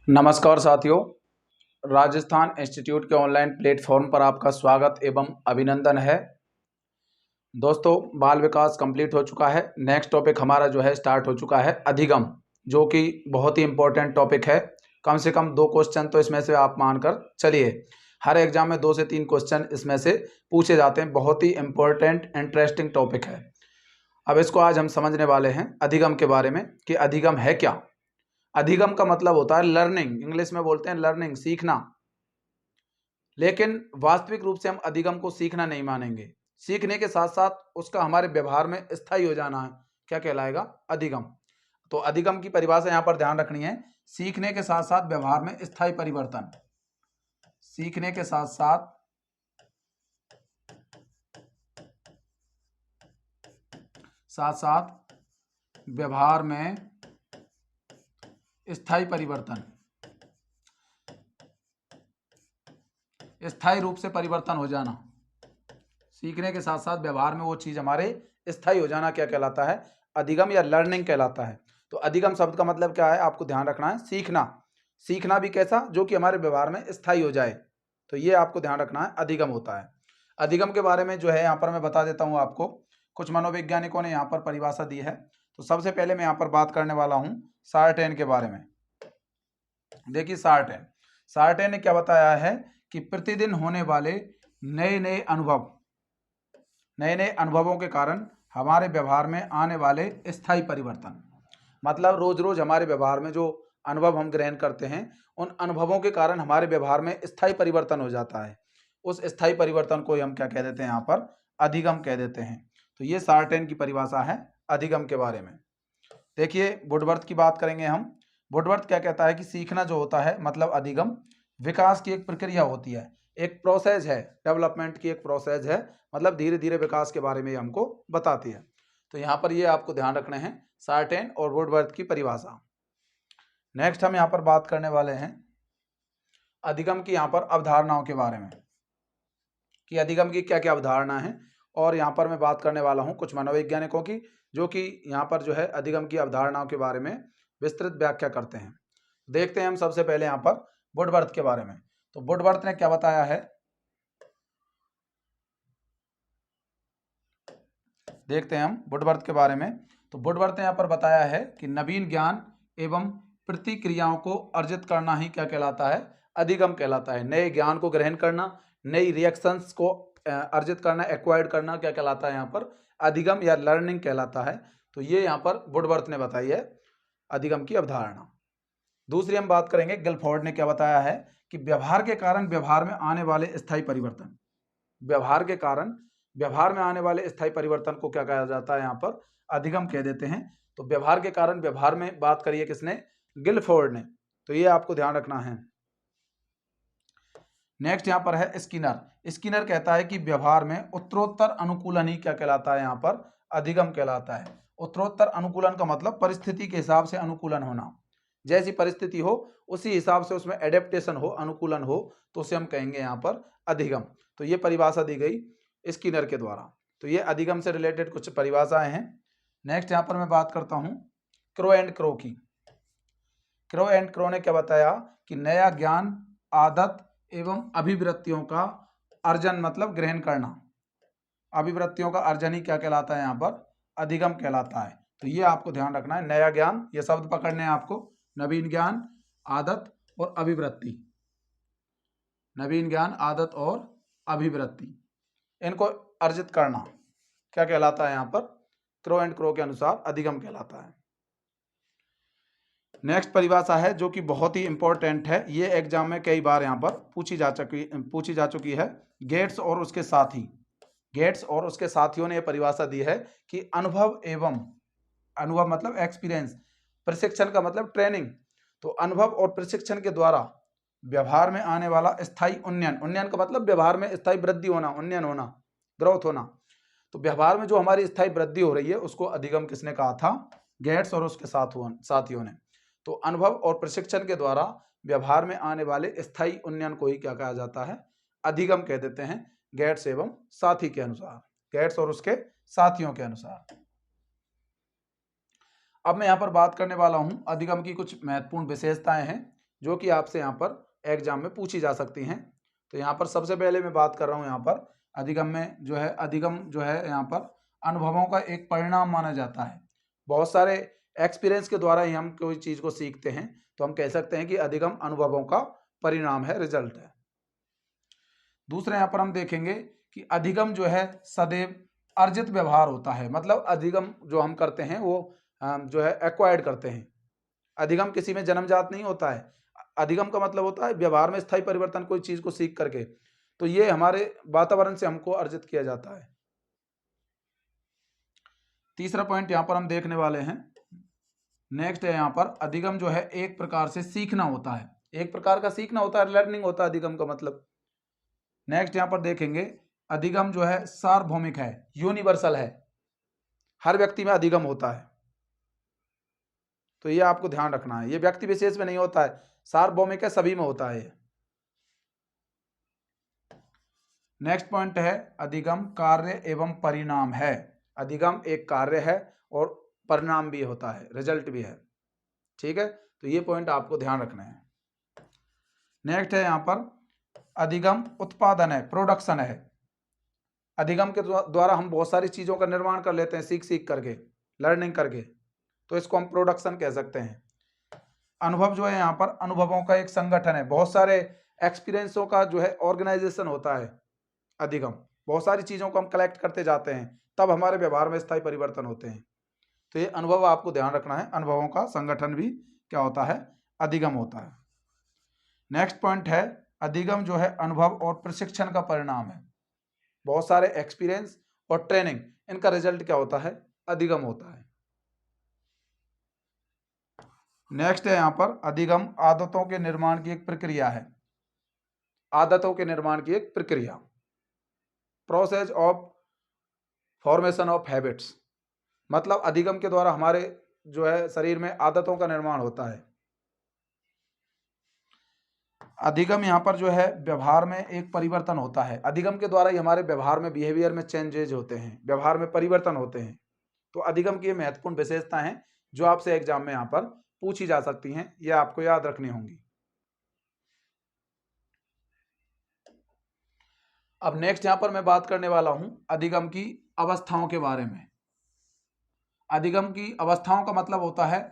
नमस्कार साथियों, राजस्थान इंस्टीट्यूट के ऑनलाइन प्लेटफॉर्म पर आपका स्वागत एवं अभिनंदन है। दोस्तों, बाल विकास कंप्लीट हो चुका है। नेक्स्ट टॉपिक हमारा जो है स्टार्ट हो चुका है अधिगम, जो कि बहुत ही इंपॉर्टेंट टॉपिक है। कम से कम 2 क्वेश्चन तो इसमें से आप मानकर चलिए। हर एग्जाम में 2 से 3 क्वेश्चन इसमें से पूछे जाते हैं। बहुत ही इंपॉर्टेंट इंटरेस्टिंग टॉपिक है। अब इसको आज हम समझने वाले हैं अधिगम के बारे में कि अधिगम है क्या। अधिगम का मतलब होता है लर्निंग, इंग्लिश में बोलते हैं लर्निंग, सीखना। लेकिन वास्तविक रूप से हम अधिगम को सीखना नहीं मानेंगे। सीखने के साथ साथ उसका हमारे व्यवहार में स्थायी हो जाना है, क्या कहलाएगा? अधिगम। तो अधिगम की परिभाषा यहाँ पर ध्यान रखनी है। सीखने के साथ साथ व्यवहार में स्थायी परिवर्तन, सीखने के साथ साथ व्यवहार में स्थायी परिवर्तन, स्थायी रूप से परिवर्तन हो जाना। सीखने के साथ साथ व्यवहार में वो चीज हमारे स्थायी हो जाना क्या कहलाता है? अधिगम या लर्निंग कहलाता है। तो अधिगम शब्द का मतलब क्या है, आपको ध्यान रखना है। सीखना, सीखना भी कैसा? जो कि हमारे व्यवहार में स्थायी हो जाए। तो ये आपको ध्यान रखना है, अधिगम होता है। अधिगम के बारे में जो है यहाँ पर मैं बता देता हूँ आपको। कुछ मनोवैज्ञानिकों ने यहाँ पर परिभाषा दी है। तो सबसे पहले मैं यहाँ पर बात करने वाला हूँ सार्टेन के बारे में। देखिए सार्टेन ने क्या बताया है कि प्रतिदिन होने वाले नए नए अनुभवों के कारण हमारे व्यवहार में आने वाले स्थायी परिवर्तन, मतलब रोज रोज हमारे व्यवहार में जो अनुभव हम ग्रहण करते हैं, उन अनुभवों के कारण हमारे व्यवहार में स्थायी परिवर्तन हो जाता है। उस स्थायी परिवर्तन को हम क्या कह देते हैं? यहाँ पर अधिगम कह देते हैं। तो ये सार्टेन की परिभाषा है अधिगम के बारे में। देखिए वुडवर्थ की बात करेंगे हम। वुडवर्थ क्या कहता है कि सीखना जो होता है मतलब अधिगम विकास की एक प्रक्रिया होती है, एक प्रोसेस है, डेवलपमेंट की एक प्रोसेस है। मतलब धीरे धीरे विकास के बारे में हमको बताती है। तो यहाँ पर ये आपको ध्यान रखने हैं सार्टेन और वुडवर्थ की परिभाषा। नेक्स्ट हम यहाँ पर बात करने वाले हैं अधिगम की यहाँ पर अवधारणाओं के बारे में कि अधिगम की क्या क्या अवधारणा है। और यहाँ पर मैं बात करने वाला हूँ कुछ मनोवैज्ञानिकों की, जो कि यहाँ पर जो है अधिगम की अवधारणाओं के बारे में विस्तृत व्याख्या करते हैं। देखते हैं हम सबसे पहले यहाँ पर वुडवर्थ के बारे में। तो वुडवर्थ ने क्या बताया है, देखते हैं हम वुडवर्थ के बारे में। तो वुडवर्थ ने यहाँ पर बताया है कि नवीन ज्ञान एवं प्रतिक्रियाओं को अर्जित करना ही क्या कहलाता है? अधिगम कहलाता है। नए ज्ञान को ग्रहण करना, नई रिएक्शंस को अर्जित करना, एक्वायर्ड करना क्या कहलाता है? यहाँ पर अधिगम या लर्निंग कहलाता है। तो ये यहाँ पर वुडवर्थ ने बताई है अधिगम की अवधारणा। दूसरी हम बात करेंगे, गिलफोर्ड ने क्या बताया है कि व्यवहार के कारण व्यवहार में आने वाले स्थायी परिवर्तन, व्यवहार के कारण व्यवहार में आने वाले स्थायी परिवर्तन को क्या कहा जाता है? यहाँ पर अधिगम कह देते हैं। तो व्यवहार के कारण व्यवहार में बात करिए किसने? गिलफोर्ड ने। तो ये आपको ध्यान रखना है। नेक्स्ट यहाँ पर है स्किनर कहता है कि व्यवहार में उत्तरोत्तर अनुकूलन ही क्या कहलाता है? यहाँ पर अधिगम कहलाता है। उत्तरोत्तर अनुकूलन का मतलब परिस्थिति के हिसाब से अनुकूलन होना। जैसी परिस्थिति हो उसी हिसाब से उसमें एडेप्टेशन हो, अनुकूलन हो, तो उसे हम कहेंगे यहाँ पर अधिगम। तो ये परिभाषा दी गई स्किनर के द्वारा। तो ये अधिगम से रिलेटेड कुछ परिभाषाएं हैं। नेक्स्ट यहाँ पर मैं बात करता हूँ क्रो एंड क्रो की। क्रो एंड क्रो ने क्या बताया कि नया ज्ञान, आदत एवं अभिवृत्तियों का अर्जन मतलब ग्रहण करना, अभिवृत्तियों का अर्जन ही क्या कहलाता है? यहाँ पर अधिगम कहलाता है। तो ये आपको ध्यान रखना है। नया ज्ञान, ये शब्द पकड़ने हैं आपको। नवीन ज्ञान, आदत और अभिवृत्ति, नवीन ज्ञान, आदत और अभिवृत्ति, इनको अर्जित करना क्या कहलाता है? यहाँ पर क्रो एंड क्रो के अनुसार अधिगम कहलाता है। नेक्स्ट परिभाषा है जो कि बहुत ही इंपॉर्टेंट है, ये एग्जाम में कई बार यहाँ पर पूछी जा चुकी है। गेट्स और उसके साथी, गेट्स और उसके साथियों ने यह परिभाषा दी है कि अनुभव मतलब एक्सपीरियंस, प्रशिक्षण का मतलब ट्रेनिंग। तो अनुभव और प्रशिक्षण के द्वारा व्यवहार में आने वाला स्थायी उन्नयन का मतलब व्यवहार में स्थायी वृद्धि होना, उन्नयन होना, ग्रोथ होना। तो व्यवहार में जो हमारी स्थायी वृद्धि हो रही है उसको अधिगम किसने कहा था? गेट्स और उसके साथियों ने। तो अनुभव और प्रशिक्षण के द्वारा व्यवहार में आने वाले स्थायी उन्नयन को ही क्या कहा जाता है? अधिगम कह देते हैं, गेट्स एवं साथी के अनुसार, गेट्स और उसके साथियों के अनुसार। अब मैं यहाँ पर बात करने वाला हूं अधिगम की कुछ महत्वपूर्ण विशेषताएं हैं जो कि आपसे यहाँ पर एग्जाम में पूछी जा सकती हैं। तो यहाँ पर सबसे पहले मैं बात कर रहा हूँ यहाँ पर अधिगम में जो है, अधिगम जो है यहाँ पर अनुभवों का एक परिणाम माना जाता है। बहुत सारे एक्सपीरियंस के द्वारा ही हम कोई चीज़ को सीखते हैं, तो हम कह सकते हैं कि अधिगम अनुभवों का परिणाम है, रिजल्ट है। दूसरा यहाँ पर हम देखेंगे कि अधिगम जो है सदैव अर्जित व्यवहार होता है। मतलब अधिगम जो हम करते हैं वो जो है एक्वायर्ड करते हैं। अधिगम किसी में जन्मजात नहीं होता है। अधिगम का मतलब होता है व्यवहार में स्थायी परिवर्तन, कोई चीज को सीख करके। तो ये हमारे वातावरण से हमको अर्जित किया जाता है। तीसरा पॉइंट यहाँ पर हम देखने वाले हैं, नेक्स्ट है यहाँ पर अधिगम जो है एक प्रकार से सीखना होता है, एक प्रकार का सीखना होता है, लर्निंग होता है अधिगम का मतलब। नेक्स्ट यहाँ पर देखेंगे अधिगम जो है सार्वभौमिक है, यूनिवर्सल है, हर व्यक्ति में अधिगम होता है। तो ये आपको ध्यान रखना है, ये व्यक्ति विशेष में नहीं होता है, सार्वभौमिक है, सभी में होता है। नेक्स्ट पॉइंट है अधिगम कार्य एवं परिणाम है। अधिगम एक कार्य है और परिणाम भी होता है, रिजल्ट भी है। ठीक है, तो ये पॉइंट आपको ध्यान रखना है। नेक्स्ट है यहाँ पर अधिगम उत्पादन है, प्रोडक्शन है। अधिगम के द्वारा हम बहुत सारी चीजों का निर्माण कर लेते हैं, सीख सीख करके, लर्निंग करके, तो इसको हम प्रोडक्शन कह सकते हैं। अनुभव जो है यहाँ पर अनुभवों का एक संगठन है, बहुत सारे एक्सपीरियंसों का जो है ऑर्गेनाइजेशन होता है। अधिगम बहुत सारी चीजों को हम कलेक्ट करते जाते हैं, तब हमारे व्यवहार में स्थायी परिवर्तन होते हैं। तो ये अनुभव आपको ध्यान रखना है, अनुभवों का संगठन भी क्या होता है, अधिगम होता है। नेक्स्ट पॉइंट है अधिगम जो है अनुभव और प्रशिक्षण का परिणाम है। बहुत सारे एक्सपीरियंस और ट्रेनिंग, इनका रिजल्ट क्या होता है, अधिगम होता है। नेक्स्ट है यहाँ पर अधिगम आदतों के निर्माण की एक प्रक्रिया है। आदतों के निर्माण की एक प्रक्रिया, process of formation of habits. मतलब अधिगम के द्वारा हमारे जो है शरीर में आदतों का निर्माण होता है। अधिगम यहाँ पर जो है व्यवहार में एक परिवर्तन होता है। अधिगम के द्वारा ही हमारे व्यवहार में, बिहेवियर में चेंजेज होते हैं, व्यवहार में परिवर्तन होते हैं। तो अधिगम की महत्वपूर्ण विशेषता है जो आपसे एग्जाम में यहाँ पर पूछी जा सकती हैं, ये आपको याद रखनी होंगी। अब नेक्स्ट यहाँ पर मैं बात करने वाला हूं अधिगम की अवस्थाओं के बारे में। अधिगम की अवस्थाओं का मतलब होता है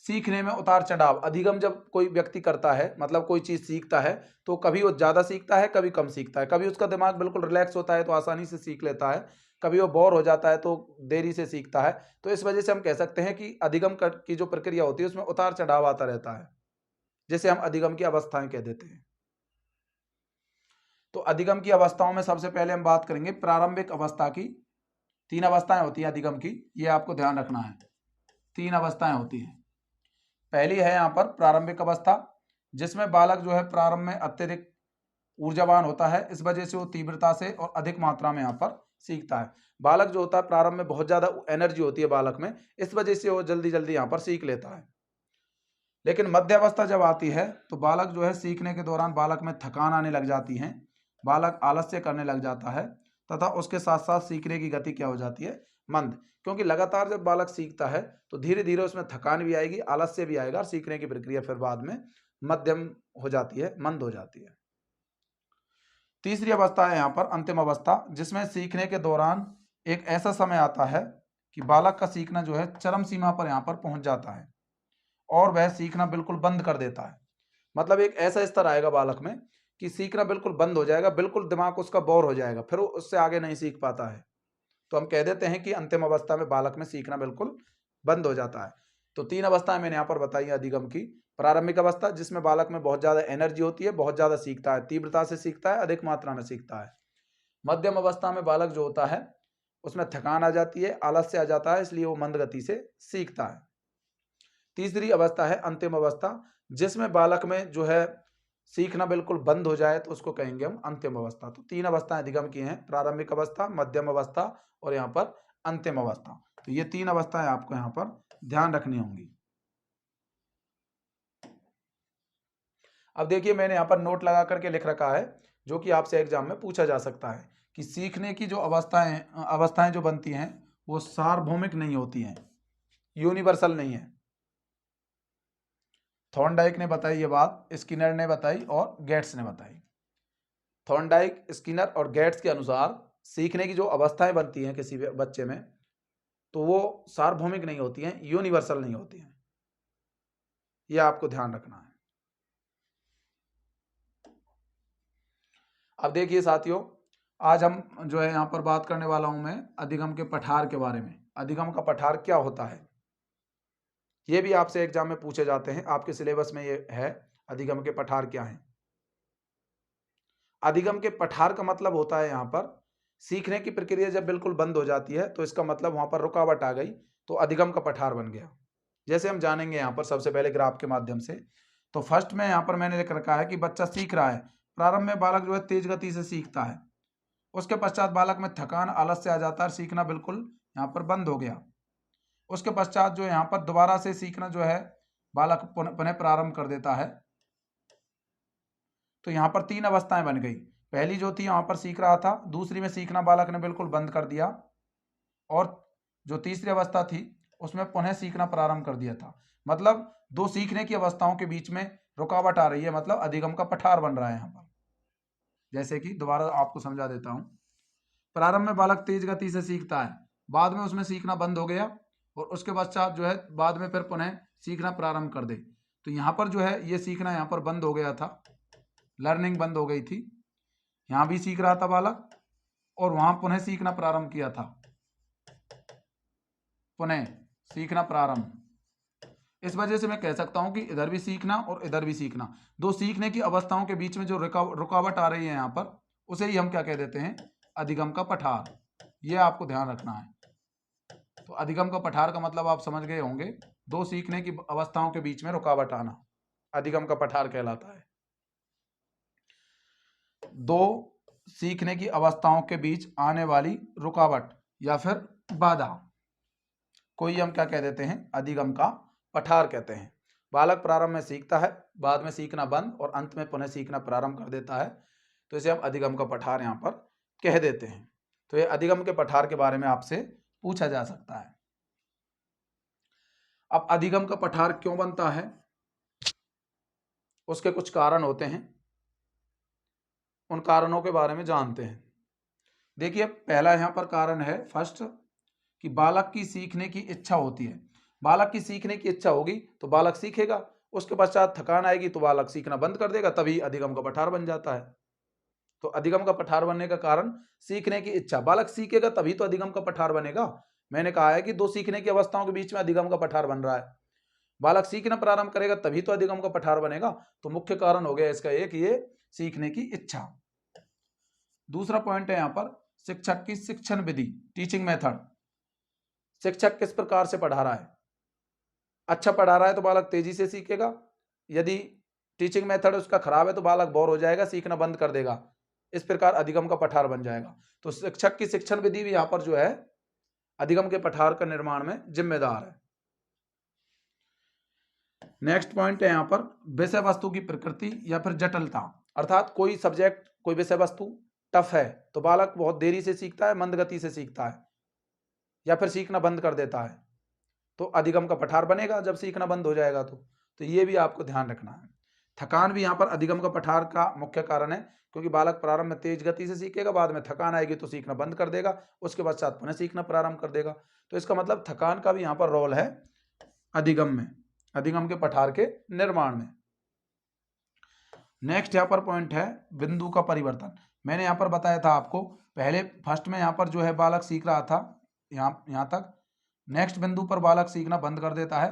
सीखने में उतार चढ़ाव। अधिगम जब कोई व्यक्ति करता है, मतलब कोई चीज सीखता है, तो कभी वो ज्यादा सीखता है, कभी कम सीखता है। कभी उसका दिमाग बिल्कुल रिलैक्स होता है तो आसानी से सीख लेता है, कभी वो बोर हो जाता है तो देरी से सीखता है। तो इस वजह से हम कह सकते हैं कि अधिगम की जो प्रक्रिया होती है उसमें उतार चढ़ाव आता रहता है, जिसे हम अधिगम की अवस्थाएं कह देते हैं। तो अधिगम की अवस्थाओं में सबसे पहले हम बात करेंगे प्रारंभिक अवस्था की। 3 अवस्थाएं होती हैं अधिगम की, ये आपको ध्यान रखना है। 3 अवस्थाएं होती हैं। पहली है यहाँ पर प्रारंभिक अवस्था, जिसमें बालक जो है प्रारंभ में अत्यधिक ऊर्जावान होता है, इस वजह से वो तीव्रता से और अधिक मात्रा में यहाँ पर सीखता है। बालक जो होता है प्रारंभ में बहुत ज्यादा एनर्जी होती है बालक में, इस वजह से वो जल्दी जल्दी यहाँ पर सीख लेता है। लेकिन मध्य अवस्था जब आती है तो बालक जो है सीखने के दौरान बालक में थकान आने लग जाती है, बालक आलस्य करने लग जाता है, तथा उसके साथ साथ सीखने की गति क्या हो जाती है, मंद। क्योंकि लगातार जब बालक सीखता है तो धीरे धीरे उसमें थकान भी आएगी, आलस्य भी आएगा, और सीखने की प्रक्रिया फिर बाद में मध्यम हो जाती है, मंद हो जाती है। तीसरी अवस्था है यहाँ पर अंतिम अवस्था, जिसमें सीखने के दौरान एक ऐसा समय आता है कि बालक का सीखना जो है चरम सीमा पर यहाँ पर पहुंच जाता है और वह सीखना बिल्कुल बंद कर देता है। मतलब एक ऐसा स्तर आएगा बालक में कि सीखना बिल्कुल बंद हो जाएगा, बिल्कुल दिमाग उसका बोर हो जाएगा, फिर वो उससे आगे नहीं सीख पाता है। तो हम कह देते हैं कि अंतिम अवस्था में बालक में सीखना बिल्कुल बंद हो जाता है। तो 3 अवस्थाएं मैंने यहाँ पर बताई है अधिगम की। प्रारंभिक अवस्था, जिसमें बालक में बहुत ज्यादा एनर्जी होती है, बहुत ज्यादा सीखता है, तीव्रता से सीखता है, अधिक मात्रा में सीखता है। मध्यम अवस्था में बालक जो होता है उसमें थकान आ जाती है, आलस्य आ जाता है, इसलिए वो मंद गति से सीखता है। तीसरी अवस्था है अंतिम अवस्था, जिसमें बालक में जो है सीखना बिल्कुल बंद हो जाए, तो उसको कहेंगे हम अंतिम अवस्था। तो 3 अवस्थाएं अधिगम की हैं, प्रारंभिक अवस्था, मध्यम अवस्था और यहाँ पर अंतिम अवस्था। तो ये 3 अवस्थाएं आपको यहाँ पर ध्यान रखनी होंगी। अब देखिए मैंने यहाँ पर नोट लगा करके लिख रखा है, जो कि आपसे एग्जाम में पूछा जा सकता है कि सीखने की जो अवस्थाएं जो बनती हैं वो सार्वभौमिक नहीं होती हैं, यूनिवर्सल नहीं है। थॉर्नडाइक ने बताई ये बात, स्किनर ने बताई और गेट्स ने बताई। थॉर्नडाइक, स्किनर और गेट्स के अनुसार सीखने की जो अवस्थाएं बनती हैं किसी भी बच्चे में, तो वो सार्वभौमिक नहीं होती हैं, यूनिवर्सल नहीं होती हैं। ये आपको ध्यान रखना है। अब देखिए साथियों, आज हम जो है यहाँ पर बात करने वाला हूं मैं अधिगम के पठार के बारे में। अधिगम का पठार क्या होता है, ये भी आपसे एग्जाम में पूछे जाते हैं, आपके सिलेबस में ये है, अधिगम के पठार क्या हैं। अधिगम के पठार का मतलब होता है यहाँ पर सीखने की प्रक्रिया जब बिल्कुल बंद हो जाती है, तो इसका मतलब वहां पर रुकावट आ गई, तो अधिगम का पठार बन गया। जैसे हम जानेंगे यहाँ पर सबसे पहले ग्राफ के माध्यम से। तो फर्स्ट में यहाँ पर मैंने लिख रखा है कि बच्चा सीख रहा है। प्रारंभ में बालक जो है तेज गति से सीखता है, उसके पश्चात बालक में थकान, आलस्य आ जाता है, सीखना बिल्कुल यहाँ पर बंद हो गया। उसके पश्चात जो यहाँ पर दोबारा से सीखना जो है बालक पुनः प्रारंभ कर देता है। तो यहाँ पर 3 अवस्थाएं बन गई। पहली जो थी यहाँ पर सीख रहा था, दूसरी में सीखना बालक ने बिल्कुल बंद कर दिया, और जो तीसरी अवस्था थी उसमें पुनः सीखना प्रारंभ कर दिया था। मतलब 2 सीखने की अवस्थाओं के बीच में रुकावट आ रही है, मतलब अधिगम का पठार बन रहा है यहाँ पर। जैसे कि दोबारा आपको समझा देता हूँ। प्रारंभ में बालक तेज गति से सीखता है, बाद में उसमें सीखना बंद हो गया, और उसके पश्चात जो है बाद में फिर पुनः सीखना प्रारंभ कर दे। तो यहाँ पर जो है ये सीखना यहाँ पर बंद हो गया था, लर्निंग बंद हो गई थी। यहाँ भी सीख रहा था बालक और वहां पुनः सीखना प्रारंभ किया था, पुनः सीखना प्रारंभ। इस वजह से मैं कह सकता हूं कि इधर भी सीखना और इधर भी सीखना, 2 सीखने की अवस्थाओं के बीच में जो रुकावट आ रही है यहाँ पर, उसे ही हम क्या कह देते हैं, अधिगम का पठार। ये आपको ध्यान रखना है। तो अधिगम का पठार का मतलब आप समझ गए होंगे, 2 सीखने की अवस्थाओं के बीच में रुकावट आना अधिगम का पठार कहलाता है। 2 सीखने की अवस्थाओं के बीच आने वाली रुकावट या फिर बाधा को ही हम क्या कह देते हैं, अधिगम का पठार कहते हैं। बालक प्रारंभ में सीखता है, बाद में सीखना बंद और अंत में पुनः सीखना प्रारंभ कर देता है, तो इसे हम अधिगम का पठार यहाँ पर कह देते हैं। तो ये अधिगम के पठार के बारे में आपसे पूछा जा सकता है। अब अधिगम का पठार क्यों बनता है, उसके कुछ कारण होते हैं, उन कारणों के बारे में जानते हैं। देखिए पहला यहाँ पर कारण है फर्स्ट, कि बालक की सीखने की इच्छा होती है। बालक की सीखने की इच्छा होगी तो बालक सीखेगा, उसके पश्चात थकान आएगी तो बालक सीखना बंद कर देगा, तभी अधिगम का पठार बन जाता है। तो अधिगम का पठार बनने का कारण सीखने की इच्छा, बालक सीखेगा तभी तो अधिगम का पठार बनेगा। मैंने कहा है कि 2 सीखने की अवस्थाओं के बीच में अधिगम का पठार बन रहा है, बालक सीखना प्रारंभ करेगा तभी तो अधिगम का पठार बनेगा। तो मुख्य कारण हो गया इसका एक, ये सीखने की इच्छा। दूसरा पॉइंट है यहाँ पर शिक्षक की शिक्षण विधि, टीचिंग मेथड। शिक्षक किस प्रकार से पढ़ा रहा है, अच्छा पढ़ा रहा है तो बालक तेजी से सीखेगा, यदि टीचिंग मेथड उसका खराब है तो बालक बोर हो जाएगा, सीखना बंद कर देगा, इस प्रकार अधिगम का पठार बन जाएगा। तो शिक्षक की शिक्षण विधि भी यहाँ पर जो है अधिगम के पठार का निर्माण में जिम्मेदार है। नेक्स्ट पॉइंट है यहाँ पर विषय वस्तु की प्रकृति या फिर जटिलता, अर्थात कोई सब्जेक्ट, कोई विषय वस्तु टफ है तो बालक बहुत देरी से सीखता है, मंद गति से सीखता है, या फिर सीखना बंद कर देता है, तो अधिगम का पठार बनेगा जब सीखना बंद हो जाएगा। तो ये भी आपको ध्यान रखना है। थकान भी यहाँ पर अधिगम का पठार का मुख्य कारण है, क्योंकि बालक प्रारंभ में तेज गति से सीखेगा, बाद में थकान आएगी तो सीखना बंद कर देगा, उसके पश्चात पुनः सीखना प्रारंभ कर देगा। तो इसका मतलब थकान का भी यहाँ पर रोल है अधिगम में, अधिगम के पठार के निर्माण में। नेक्स्ट यहाँ पर पॉइंट है बिंदु का परिवर्तन। मैंने यहाँ पर बताया था आपको, पहले फर्स्ट में यहाँ पर जो है बालक सीख रहा था यहाँ तक, नेक्स्ट बिंदु पर बालक सीखना बंद कर देता है,